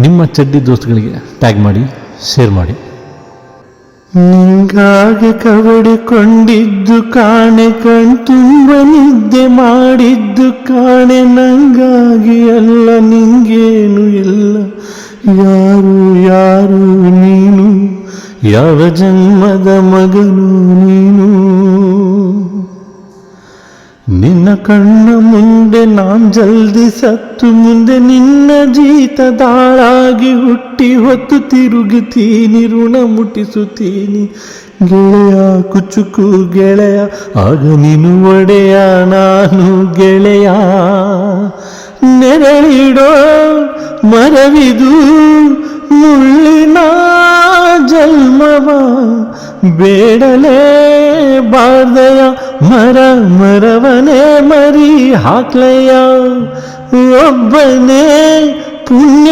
ನಿಮ್ಮ ಚಡ್ಡಿ ದೋಸ್ತುಗಳಿಗೆ ಟ್ಯಾಗ್ ಮಾಡಿ, ಶೇರ್ ಮಾಡಿ. ನಿಂಗಾಗಿ ಕವಡಿಕೊಂಡಿದ್ದು ಕಾಣೆ, ಕಣ್ತುಂಬ ನಿದ್ದೆ ಮಾಡಿದ್ದು ಕಾಣೆ, ನಂಗಾಗಿ ಅಲ್ಲ ನಿಂಗೇನು ಎಲ್ಲ. ಯಾರು ಯಾರು ನೀನು, ಯಾವ ಜನ್ಮದ ಮಗನು ನೀನು. ನಿನ್ನ ಕಣ್ಣ ಮುಂದೆ ನಾನ್ ಜಲ್ದಿ ಸತ್ತು, ಮುಂದೆ ನಿನ್ನ ಜೀತದಾಳಾಗಿ ಹುಟ್ಟಿ ಹೊತ್ತು ತಿರುಗುತ್ತೀನಿ, ಋಣ ಮುಟ್ಟಿಸುತ್ತೀನಿ. ಗೆಳೆಯ ಕುಚುಕು ಗೆಳೆಯ, ಆಗ ನೀನು ಒಡೆಯ ನಾನು ಗೆಳೆಯ. ನೆರಳಿಡೋ ಮರವಿದು ಮುಳ್ಳಿನ ಜನ್ಮವ, ಬೇಡಲೇ ಬಾರ್ದಯ ಮರವನೇ ಮರಿ ಹಾಕ್ಲಯ್ಯ. ಒಬ್ಬನೇ ಪುಣ್ಯ